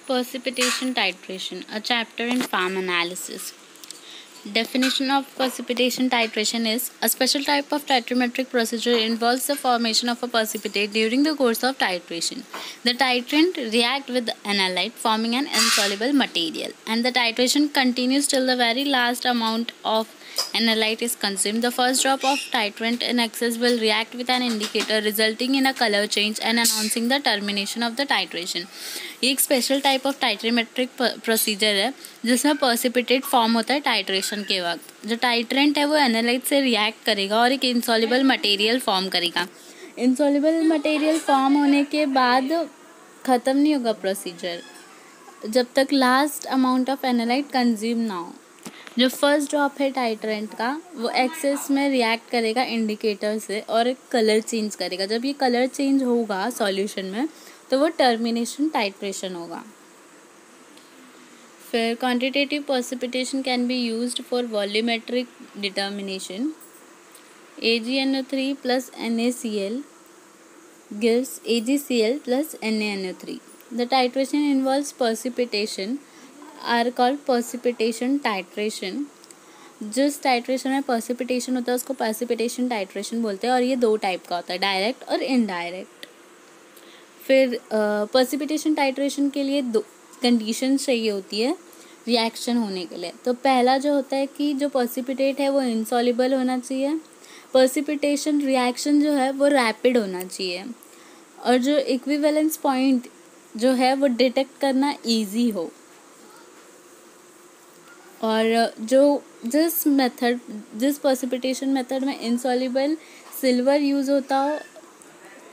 Precipitation titration, a chapter in farm analysis. Definition of precipitation titration is a special type of titrometric procedure involves the formation of a precipitate during the course of titration. The titrant reacts with the analyte forming an insoluble material, and the titration continues till the very last amount of analyte is consumed. The first drop of titrant in excess will react with an indicator resulting in a color change and announcing the termination of the titration. ये एक special type of titrimetric procedure है जिसमें पर्सिपिटेट form होता है titration के वक्त। जो titrant है वो एनालाइट से रिएक्ट करेगा और एक इंसॉल्युबल मटेरियल फॉर्म करेगा। इंसॉल्युबल मटेरियल फॉर्म होने के बाद ख़त्म नहीं होगा प्रोसीजर जब तक last amount of analyte consume ना हो। जो फर्स्ट ड्रॉप है टाइट्रेंट का वो एक्सेस में रिएक्ट करेगा इंडिकेटर से और एक कलर चेंज करेगा। जब ये कलर चेंज होगा सॉल्यूशन में तो वो टर्मिनेशन टाइट्रेशन होगा। फिर quantitative precipitation can be used for volumetric determination. AgNO3 plus NaCl gives AgCl plus NaNO3. The titration involves precipitation are called precipitation titration. जिस टाइट्रेशन में precipitation होता है उसको precipitation titration बोलते हैं और ये दो टाइप का होता है, डायरेक्ट और इनडायरेक्ट। फिर precipitation titration के लिए दो कंडीशन चाहिए होती है रिएक्शन होने के लिए। तो पहला जो होता है कि जो precipitate है वो insoluble होना चाहिए, precipitation रिएक्शन जो है वो रैपिड होना चाहिए और जो इक्विवेलेंस पॉइंट जो है वो डिटेक्ट करना इजी हो। और जिस precipitation मेथड में insoluble सिल्वर यूज़ होता हो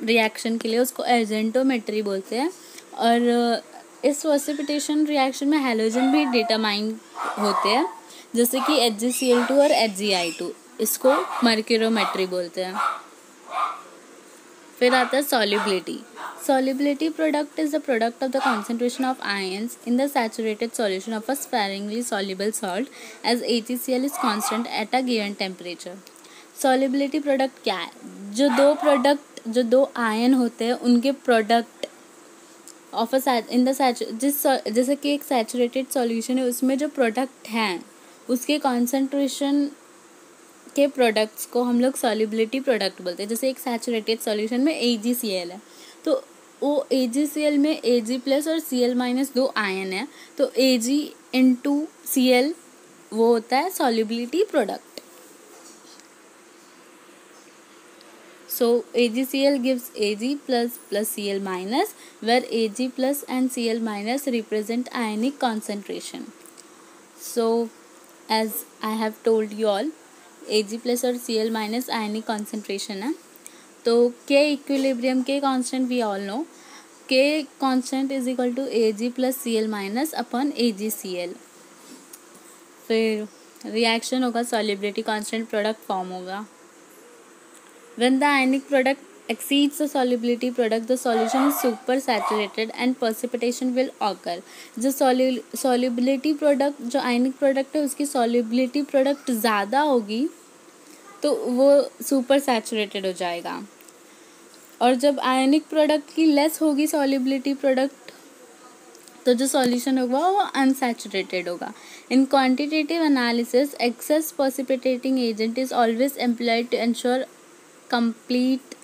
रिएक्शन के लिए उसको एजेंटोमेट्री बोलते हैं। और इस precipitation रिएक्शन में हैलोजन भी डिटरमाइन होते हैं जैसे कि HgCl2 और HgI2, इसको मर्क्यूरोमेट्री बोलते हैं। फिर आता है solubility. Solubility product is the product of the concentration of ions in the saturated solution of a sparingly soluble salt as HCl is constant at a given temperature. Solubility product क्या है? जो दो आयन होते हैं उनके product of जैसे कि एक सैचुरेटेड सॉल्यूशन है उसमें जो प्रोडक्ट हैं उसके कॉन्सेंट्रेशन के प्रोडक्ट्स को हम लोग सॉल्युबिलिटी प्रोडक्ट बोलते हैं। जैसे एक सैचुरेटेड सॉल्यूशन में AgCl है तो वो AgCl में Ag प्लस और Cl माइनस दो आयन है तो Ag इंटू Cl वो होता है solubility product. So AgCl gives Ag plus Cl minus where Ag plus and Cl minus represent ionic concentration. So as I have told you all Ag plus और Cl minus ionic concentration है। तो K equilibrium K constant we all know K constant is equal to Ag plus Cl minus upon AgCl। फिर reaction होगा solubility constant product form होगा। When the ionic product exceeds the solubility product, the solution is supersaturated and precipitation will occur. जो solubility product जो ionic product है उसकी solubility product ज़्यादा होगी तो वो supersaturated हो जाएगा और जब ionic product की less होगी solubility product तो जो solution होगा वो unsaturated होगा। In quantitative analysis, excess precipitating agent is always employed to ensure complete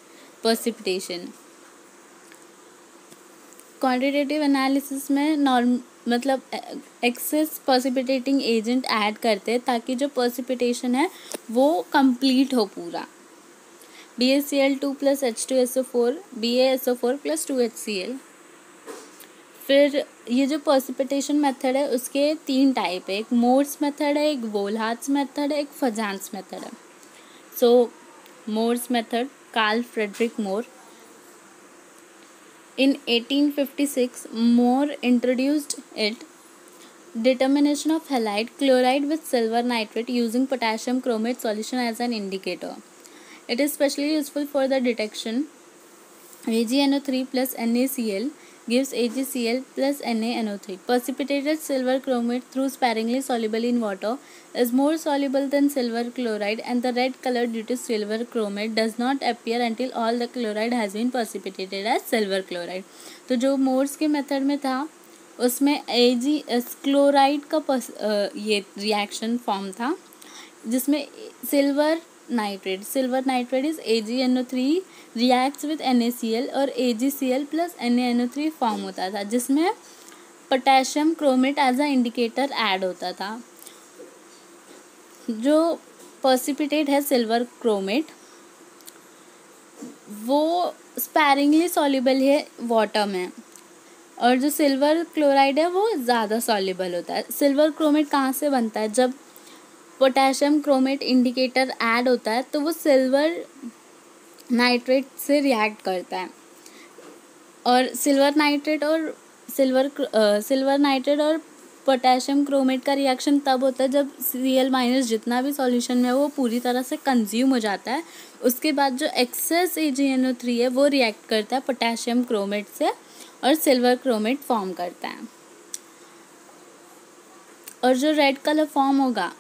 precipitation. Quantitative analysis में मतलब एक्सेस precipitating एजेंट ऐड करते हैं ताकि जो precipitation है वो कंप्लीट हो पूरा। BaCl2 plus H2SO4 BaSO4 plus 2HCl। फिर ये जो precipitation मेथड है उसके तीन टाइप है, एक मोर्स मेथड है, एक वोल्हाट्स मेथड है, एक फजान्स मेथड है। सो Moore's method, Carl Friedrich Moore. In 1856, Moore introduced it. Determination of halide chloride with silver nitrate using potassium chromate solution as an indicator. It is specially useful for the detection. AgNO3 plus NaCl gives AgCl plus NaNO3. Precipitated silver chromate through sparingly soluble in water is more soluble than silver chloride and the red color due to silver chromate does not appear until all the chloride has been precipitated as silver chloride. तो जो Morse के method में था उसमें AgS chloride का ये reaction form था, जिसमें silver nitrate is AgNO3 reacts with NaCl और AgCl प्लस NaNO3 फॉर्म होता था, जिसमें potassium chromate as a indicator add होता था। जो पर्सिपिटेट है सिल्वर क्रोमेट, वो स्पैरिंगली सॉल्युबल है वाटर में, और जो सिल्वर क्लोराइड है वो ज़्यादा सॉल्युबल होता है। सिल्वर क्रोमेट कहाँ से बनता है? जब पोटेशियम क्रोमेट इंडिकेटर ऐड होता है तो वो सिल्वर नाइट्रेट से रिएक्ट करता है, और सिल्वर नाइट्रेट और पोटेशियम क्रोमेट का रिएक्शन तब होता है जब Cl- जितना भी सॉल्यूशन में है वो पूरी तरह से कंज्यूम हो जाता है। उसके बाद जो एक्सेस AgNO3 है वो रिएक्ट करता है पोटेशियम क्रोमेट से और सिल्वर क्रोमेट फॉर्म करता है, और जो रेड कलर फॉर्म होगा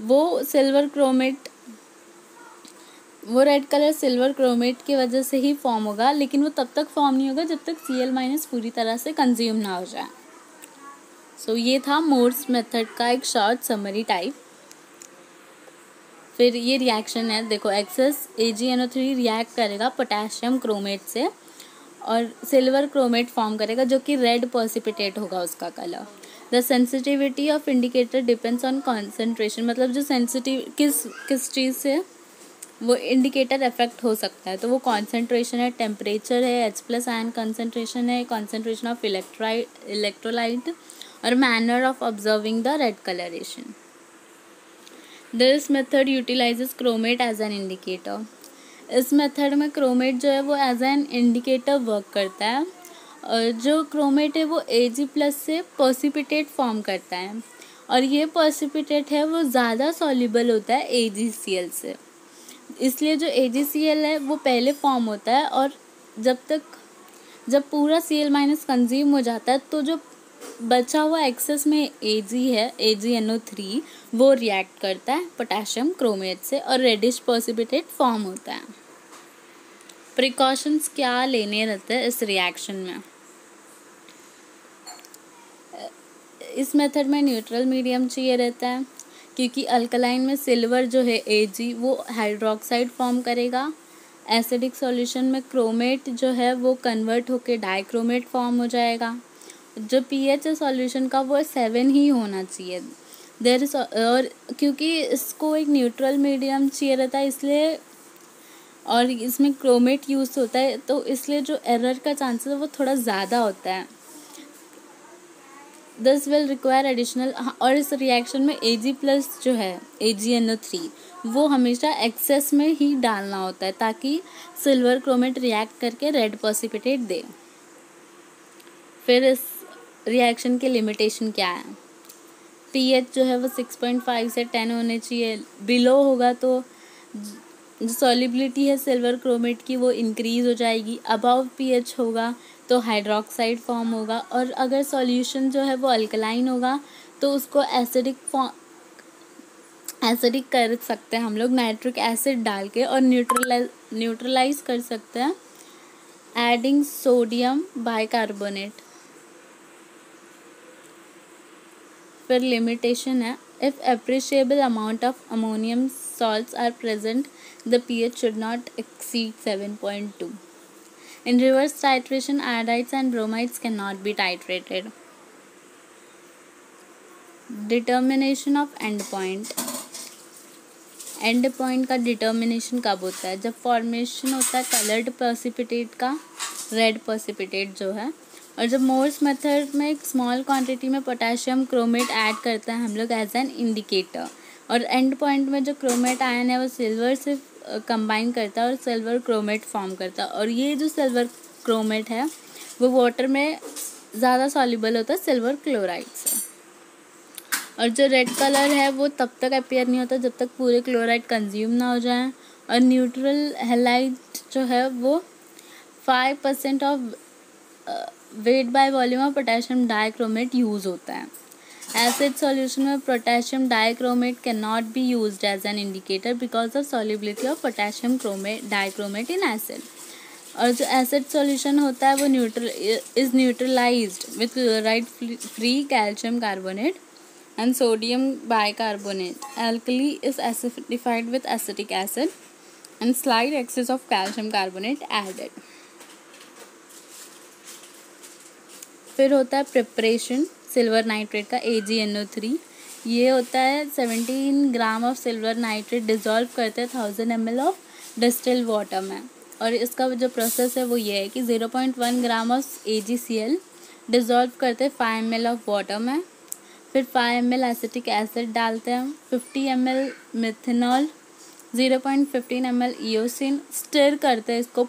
वो रेड कलर सिल्वर क्रोमेट की वजह से ही फॉर्म होगा, लेकिन वो तब तक फॉर्म नहीं होगा जब तक Cl- पूरी तरह से कंज्यूम ना हो जाए। सो ये था मोर्स मेथड का एक शॉर्ट समरी टाइप। फिर ये रिएक्शन है, देखो एक्सेस AgNO3 रिएक्ट करेगा पोटेशियम क्रोमेट से और सिल्वर क्रोमेट फॉर्म करेगा, जो कि रेड पर्सिपिटेट होगा उसका colour. The sensitivity of indicator depends on concentration, मतलब जो सेंसिटिव किस चीज़ से वो इंडिकेटर इफेक्ट हो सकता है, तो वो कॉन्सेंट्रेशन है, टेम्परेचर है, H+ आयन कॉन्सेंट्रेशन है, कॉन्सेंट्रेशन ऑफ इलेक्ट्रोलाइट और manner of observing the red coloration. This method utilizes chromate as an indicator. इस मेथड में क्रोमेट जो है वो एज एन इंडिकेटर वर्क करता है, और जो क्रोमेट है वो Ag+ से पर्सिपिटेट फॉर्म करता है, और ये पर्सिपिटेट है वो ज़्यादा सॉल्युबल होता है AgCl से, इसलिए जो AgCl है वो पहले फॉर्म होता है, और जब पूरा Cl- कंज्यूम हो जाता है तो जो बचा हुआ एक्सेस में Ag है AgNO3 वो रिएक्ट करता है पोटेशियम क्रोमेट से और रेडिश पर्सिपिटेट फॉर्म होता है। प्रिकॉशंस क्या लेने रहते हैं इस रिएक्शन में? इस मेथड में न्यूट्रल मीडियम चाहिए रहता है, क्योंकि अल्कलाइन में सिल्वर जो है Ag वो हाइड्रोक्साइड फॉर्म करेगा। एसिडिक सॉल्यूशन में क्रोमेट जो है वो कन्वर्ट होके डाइक्रोमेट फॉर्म हो जाएगा। जो pH है सॉल्यूशन का वो 7 ही होना चाहिए। और क्योंकि इसको एक न्यूट्रल मीडियम चाहिए रहता है इसलिए, और इसमें क्रोमेट यूज़ होता है तो इसलिए जो एरर का चांसेस है वो थोड़ा ज़्यादा होता है। दिस विल रिक्वायर एडिशनल, और इस रिएक्शन में Ag+ जो है AgNO3 वो हमेशा एक्सेस में ही डालना होता है ताकि सिल्वर क्रोमेट रिएक्ट करके रेड पर्सिपिटेट दे। फिर इस रिएक्शन के लिमिटेशन क्या है? pH जो है वो 6.5 से 10 होने चाहिए, बिलो होगा तो जो सॉलिबिलिटी है सिल्वर क्रोमेट की वो इंक्रीज हो जाएगी, अबव pH होगा तो हाइड्रोक्साइड फॉर्म होगा, और अगर सॉल्यूशन जो है वो अल्कलाइन होगा तो उसको एसिडिक कर सकते हैं हम लोग नाइट्रिक एसिड डाल के, और न्यूट्रलाइज कर सकते हैं एडिंग सोडियम बाइकार्बोनेट। फिर लिमिटेशन है, if appreciable amount of ammonium salts are present, the pH should not exceed 7.2. In reverse titration, iodides and bromides cannot be titrated. Determination of end point. And point का determination कब होता है? जब formation होता है coloured पर्सिपिटेट का, red पर्सिपिटेट जो है, और जब मोर्स मेथड में एक स्मॉल क्वांटिटी में पोटेशियम क्रोमेट ऐड करते हैं हम लोग एज एन इंडिकेटर, और एंड पॉइंट में जो क्रोमेट आयन है वो सिल्वर से कंबाइन करता है और सिल्वर क्रोमेट फॉर्म करता है, और ये जो सिल्वर क्रोमेट है वो वाटर में ज़्यादा सॉल्युबल होता है सिल्वर क्लोराइड से, और जो रेड कलर है वो तब तक अपीयर नहीं होता जब तक पूरे क्लोराइड कंज्यूम ना हो जाए, और न्यूट्रल हैलाइड जो है वो 5% of weight by volume of potassium dichromate use होता है। एसिड सॉल्यूशन में potassium dichromate can not be used as an indicator because of solubility of potassium dichromate in acid. और जो एसिड सॉल्यूशन होता है वो neutralized with chloride free calcium carbonate and sodium bicarbonate. Alkali is acidified with acetic acid and slight excess of calcium carbonate added. फिर होता है preparation silver nitrate का AgNO3. ये होता है 17 gram of silver nitrate dissolve करते हैं 1000 ml of distil water में. और इसका जो प्रोसेस है वो ये है कि 0.1 ग्राम ऑफ AgCl डिज़ोल्व करते हैं 5 ml ऑफ वाटर में. फिर 5 ml एसिटिक एसिड डालते हैं, 50 ml methanol, 0.15 ml eosin, stir करते हैं इसको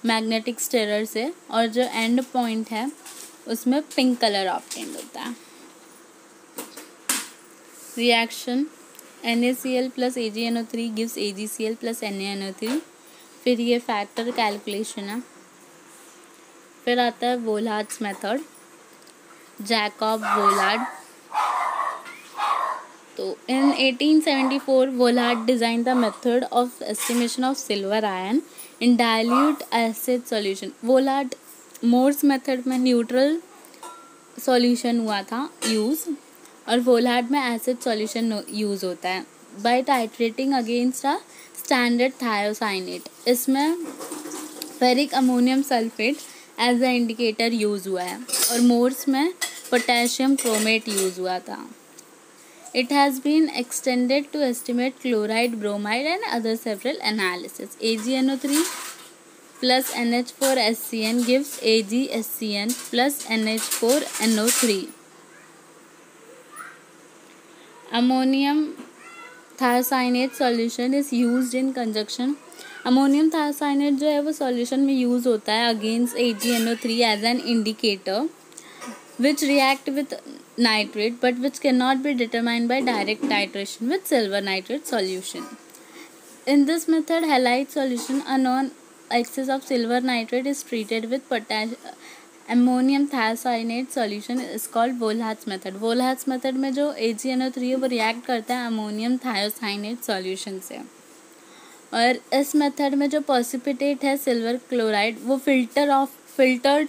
मैग्नेटिक स्टिरर से. और जो एंड पॉइंट है उसमें पिंक कलर ऑब्टेन्ड होता है. Reaction NaCl plus AgNO3 gives AgCl plus NaNO3. फिर ये फैक्टर कैलकुलेशन है. फिर आता है वोलार्ड्स मेथड, जैकब वोलार्ड. तो in 1874 Vollard designed the method of estimation of silver ion in dilute acid solution. Vollard Mohr's method में न्यूट्रल सॉल्यूशन हुआ था यूज़, और वोलार्ड में एसिड सॉल्यूशन यूज़ होता है. By titrating against a standard thiocyanate. इसमें ferric ammonium sulphate as a indicator use हुआ है, और मोर्स में पोटेशियम क्रोमेट यूज़ हुआ था. It has been extended to estimate chloride, bromide and other several analysis. AgNO3 plus NH4SCN gives AgSCN plus NH4NO3. Ammonium thiocyanate solution is used in conjunction. Ammonium thiocyanate जो है वो solution में use होता है against AgNO3 as an indicator which react with nitrate but which cannot be determined by direct titration with silver nitrate solution. In this method, halide solution, a known excess of silver nitrate is treated with ammonium thiocyanate solution is called Volhard's method. Volhard's method में जो AgNO3 है वो react करता है ammonium thiocyanate solution से. और इस method में जो प्रेसिपिटेट है सिल्वर क्लोराइड वो फिल्टर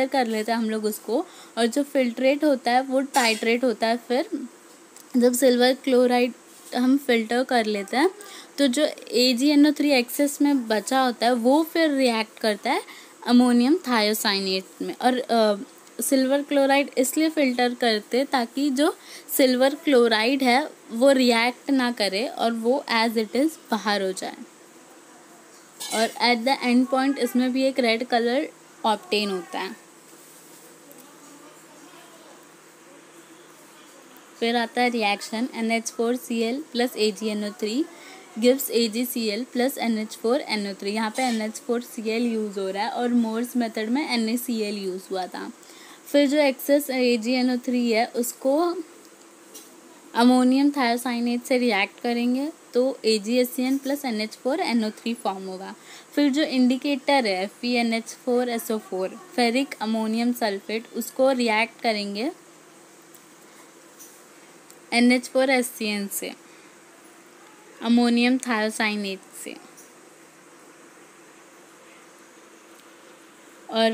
कर लेते हैं हम लोग उसको, और जो फिल्ट्रेट होता है वो टाइट्रेट होता है. फिर जब सिल्वर क्लोराइड हम फिल्टर कर लेते हैं तो जो AgNO3 एक्सेस में बचा होता है वो फिर रिएक्ट करता है अमोनियम थायोसाइनेट में. और सिल्वर क्लोराइड इसलिए फ़िल्टर करते ताकि जो सिल्वर क्लोराइड है वो रिएक्ट ना करे और वो एज इट इज़ बाहर हो जाए. और एट द एंड पॉइंट इसमें भी एक रेड कलर ऑब्टेन होता है. फिर आता है reaction NH4Cl plus AgNO3 gives AgCl plus NH4NO3. यहाँ पे NH4Cl यूज़ हो रहा है और मोर्स मेथड में NaCl यूज़ हुआ था. फिर जो एक्सेस AgNO3 है उसको अमोनियम थायोसाइनेट से रिएक्ट करेंगे तो AgSCN प्लस NH4NO3 फॉर्म होगा. फिर जो इंडिकेटर है FeNH4SO4 फेरिक अमोनियम सल्फेट उसको रिएक्ट करेंगे NH4SCN से अमोनियम थायोसाइनेट से. और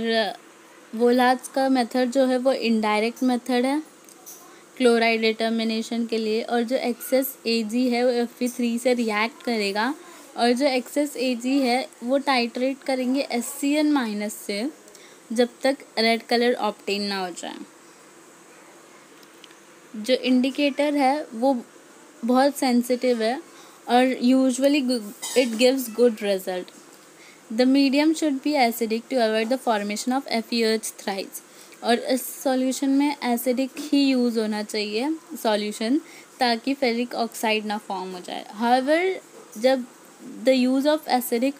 वोलार्ड्स का मेथड जो है वो इनडायरेक्ट मेथड है क्लोराइड डिटर्मिनेशन के लिए. और जो एक्सेस Ag है वो Fe3 से रिएक्ट करेगा, और जो एक्सेस Ag है वो टाइट्रेट करेंगे SCN माइनस से जब तक रेड कलर ऑब्टेन ना हो जाए. जो इंडिकेटर है वो बहुत सेंसिटिव है और usually it gives good result. The medium should be acidic to avoid the formation of FeOH thrice. और इस सॉल्यूशन में एसिडिक ही यूज़ होना चाहिए सॉल्यूशन ताकि फेरिक ऑक्साइड ना फॉर्म हो जाए. हाउएवर जब the use of acidic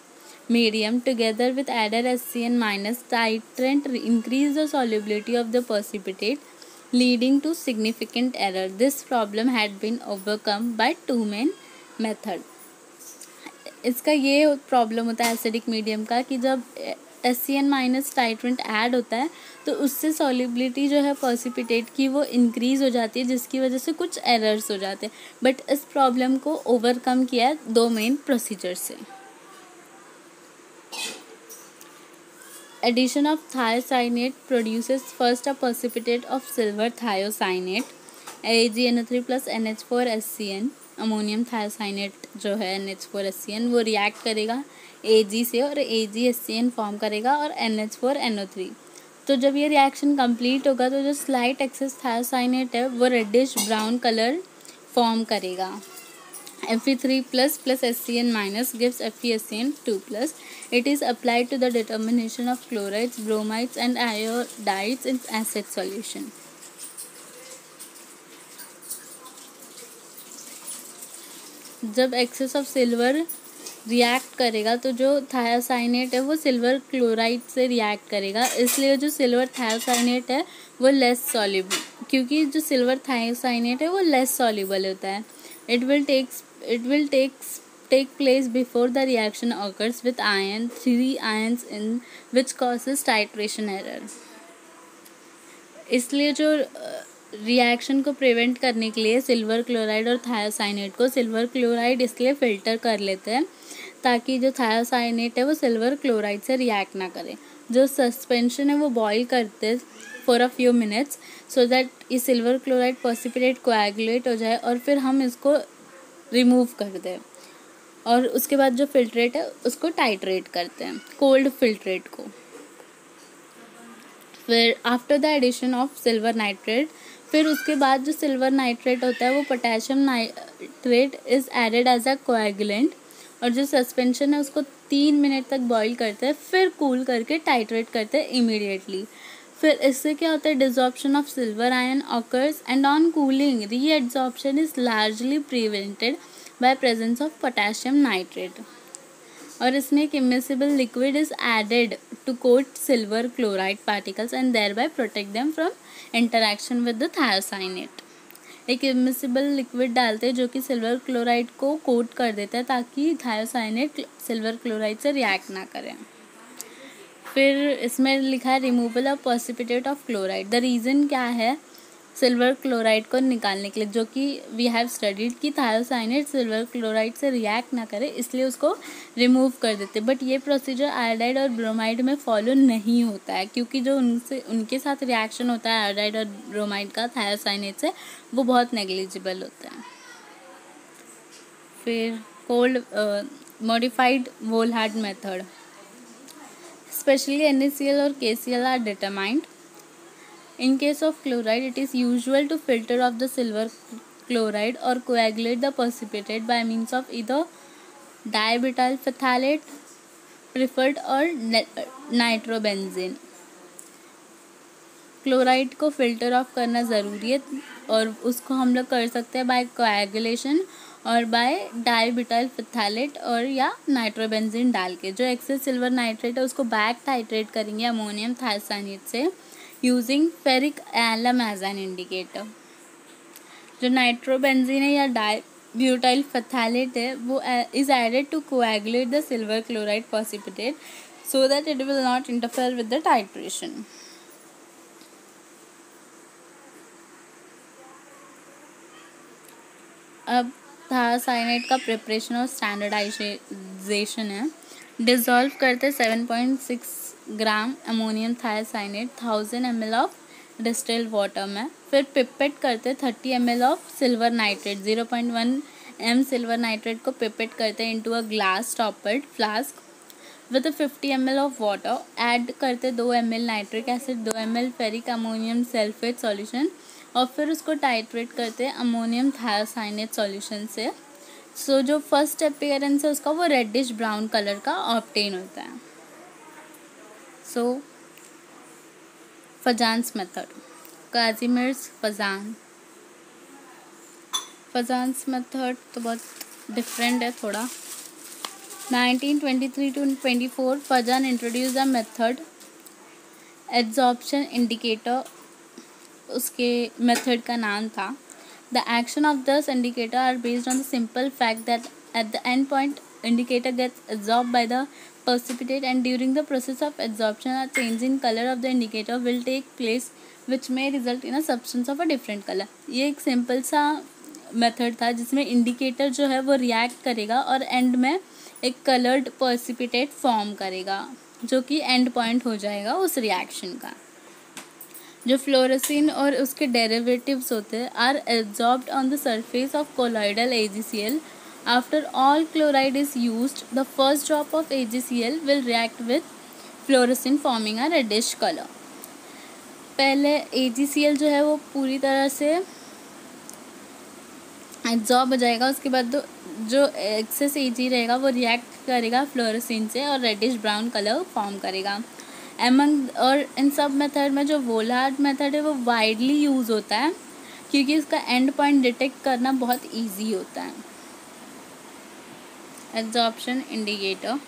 medium together with adder SCN minus titrant increase the solubility of the precipitate leading to significant error. This problem had been overcome by two main method. इसका ये problem होता है acidic medium का कि जब SCN minus titrant add होता है तो उससे सॉल्युबिलिटी जो है precipitate की वो इंक्रीज़ हो जाती है जिसकी वजह से कुछ एरर्स हो जाते हैं. बट इस प्रॉब्लम को ओवरकम किया है दो मेन प्रोसीजर से. Addition of thiocyanate produces first a precipitate of silver thiocyanate AgNO3 plus NH4SCN. Ammonium thiocyanate जो है NH4SCN वो रिएक्ट करेगा Ag से और AgSCN फॉर्म करेगा और NH4NO3। तो जब ये रिएक्शन कंप्लीट होगा तो जो स्लाइट एक्सेस थायोसाइनेट है वो रेडिश ब्राउन कलर फॉर्म करेगा। Fe3 plus SCN minus gives FeSCN2 plus. It is applied to the determination of chlorides, bromides and iodides in acid solution. जब एक्सेस ऑफ सिल्वर रिएक्ट करेगा तो जो thiocyanate है वो silver chloride से react करेगा, इसलिए जो सिल्वर थायोसाइनेट है वो लेस सॉल्युबल, क्योंकि जो सिल्वर थायोसाइनेट है वो लेस सॉल्युबल होता है। It will take place before the reaction occurs with 3 ions in which causes titration error. इसलिए जो रिएक्शन को प्रिवेंट करने के लिए सिल्वर क्लोराइड और थायोसाइनेट को सिल्वर क्लोराइड इसलिए फिल्टर कर लेते हैं ताकि जो थायोसाइनेट है वो सिल्वर क्लोराइड से रिएक्ट ना करे। जो सस्पेंशन है वो बॉईल करते for a few minutes so that ये सिल्वर क्लोराइड प्रेसिपिटेट कोएगुलेट हो जाए और फिर हम इसको रिमूव कर दें और उसके बाद जो फिल्ट्रेट है उसको टाइट्रेट करते हैं, कोल्ड फिल्ट्रेट को। फिर after the addition of silver nitrate, फिर उसके बाद जो सिल्वर नाइट्रेट होता है वो potassium nitrate is added as a coagulant और जो सस्पेंशन है उसको 3 मिनट तक बॉईल करते हैं, फिर कूल करके टाइट्रेट करते हैं इमीडिएटली। फिर इससे क्या होता है, desorption of silver ion occurs and on cooling readsorption is largely prevented by presence of potassium nitrate. और इसमें एक immiscible liquid is added to coat silver chloride particles and thereby protect them from interaction with the thiocyanate. एक immiscible liquid डालते हैं जो कि silver chloride को coat कर देता है ताकि थायोसाइनेट सिल्वर क्लोराइड से रिएक्ट ना करें। फिर इसमें लिखा है removal of precipitate of chloride. The reason क्या है सिल्वर क्लोराइड को निकालने के लिए, जो कि वी हैव स्टडीड कि थायोसाइनेट सिल्वर क्लोराइड से रिएक्ट ना करे इसलिए उसको रिमूव कर देते। बट ये प्रोसीजर आयोडाइड और ब्रोमाइड में फॉलो नहीं होता है क्योंकि जो उनके साथ रिएक्शन होता है आयोडाइड और ब्रोमाइड का थायोसाइनेट से वो बहुत नेग्लिजिबल होता है। फिर cold modified Volhard method, especially NaCl or KCl are determined. In case of chloride, it is usual to filter off the silver chloride or coagulate the precipitate by means of either dibutyl phthalate preferred or nitrobenzene. Chloride को filter of करना ज़रूरी है और उसको हम लोग कर सकते हैं बाय कोएगुलेशन और बाय डाइब्यूटाइल फिथैलेट और या नाइट्रोबेंजीन डाल के। जो एक्सेस सिल्वर नाइट्रेट है उसको बैक टाइट्रेट करेंगे अमोनियम थायोसाइनेट से using ferric alum as an indicator. जो नाइट्रोबेंजीन है या डाइब्यूटाइल फिथैलेट है वो is added to coagulate the silver chloride precipitate so that it will not interfere with the titration. अब थायोसाइनेट का preparation और स्टैंडर्डाइजेशन है। डिज़ोल्व करते 7.6 gram ammonium thiocyanate 1000 ml of distilled water में। फिर पिपेट करते 30 ml of silver nitrate 0.1 m silver nitrate को pipette करते into a glass stoppered flask with 50 ml of water. Add करते 2 ml nitric acid 2 ml ferric ammonium sulphate solution और फिर उसको titrate करते हैं अमोनियम थायोसाइनेट सॉल्यूशन से। सो जो फर्स्ट अपीयरेंस है उसका वो रेडिश ब्राउन कलर का ऑब्टेन होता है। सो फजान्स मेथड, काजिमिर्स फजान्स मेथड तो बहुत डिफरेंट है थोड़ा। 1923 to 24 Fajans introduce the method adsorption indicator, उसके मेथड का नाम था। The action of this indicator are based on the simple fact that at the end point indicator gets absorbed by the precipitate and during the process of absorption a change in color of the indicator will take place which may result in a substance of a different color। ये एक simple सा method था जिसमें indicator जो है वो react करेगा और एंड में एक कलर्ड प्रेसिपिटेट फॉर्म करेगा जो कि एंड पॉइंट हो जाएगा उस रिएक्शन का। जो फ्लोरेसिन और उसके डेरिवेटिव्स होते हैं are absorbed on the surface of colloidal AgCl। After all chloride is used, the first drop of AgCl will react with fluorescein forming a reddish colour. पहले AgCl जो है वो पूरी तरह से एब्जॉर्ब हो जाएगा, उसके बाद जो एक्सेस Ag रहेगा वो रिएक्ट करेगा फ्लोरेसिन से और रेडिश ब्राउन कलर फॉर्म करेगा। और इन सब मेथड में जो वोलार्ड मेथड है वो वाइडली यूज़ होता है क्योंकि इसका एंड पॉइंट डिटेक्ट करना बहुत इजी होता है। Absorption indicator.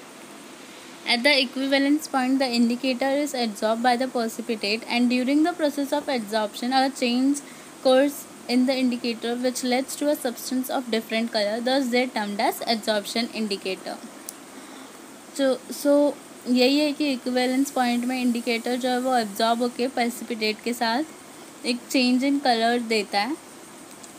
At the equivalence point, the indicator is adsorbed by the precipitate, and during the process of adsorption, a change occurs in the indicator which leads to a substance of different color. Thus, they are termed as adsorption indicator. So यही है कि equivalence point में indicator जो है वो absorb होके precipitate के साथ एक चेंज इन कलर देता है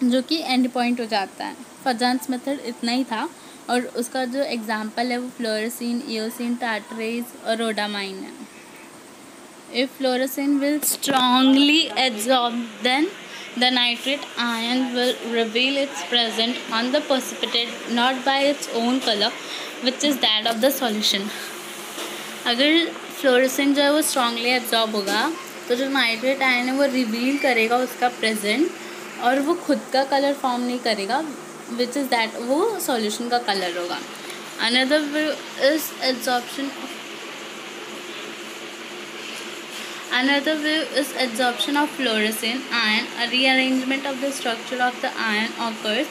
जो कि एंड पॉइंट हो जाता है। फजान्स मेथड इतना ही था और उसका जो एग्जांपल है वो फ्लोरेसिन, ईओसिन, टार्टरेज और रोडामाइन है। If fluorescein will strongly absorb then the nitrate ion will reveal its presence on the precipitate not by its own color which is that of the solution। अगर फ्लोरेसेंट जो है वो strongly absorb होगा तो जो nitrate ion है वो reveal करेगा उसका प्रेजेंट और वो खुद का कलर फॉर्म नहीं करेगा विच इज़ दैट वो सॉल्यूशन का कलर होगा। Another way is absorption of fluorescent ion. A rearrangement of the structure of the ion occurs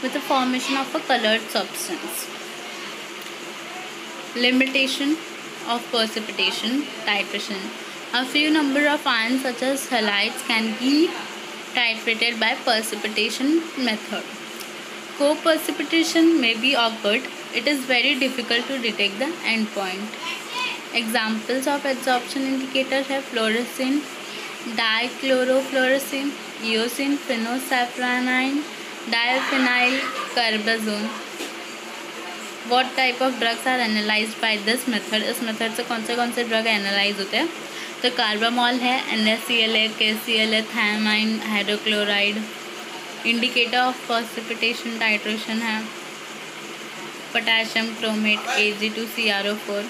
with the formation of a coloured substance. Limitation of precipitation titration. A few number of ions such as halides can be titrated by precipitation method. Co-precipitation may be occurred. It is very difficult to detect the end point. Examples of adsorption indicators have fluorescein, dichlorofluorescein, eosin, phenylephrine, diphenyl carbazone. What type of drugs are analyzed by this method? इस method से कौन से drug analyse होते हैं? तो कार्बामॉल है, NaCl है, KCl है, thiamine, hydrochloride. Indicator of precipitation titration है पोटेशियम क्रोमेट, Ag2CrO4।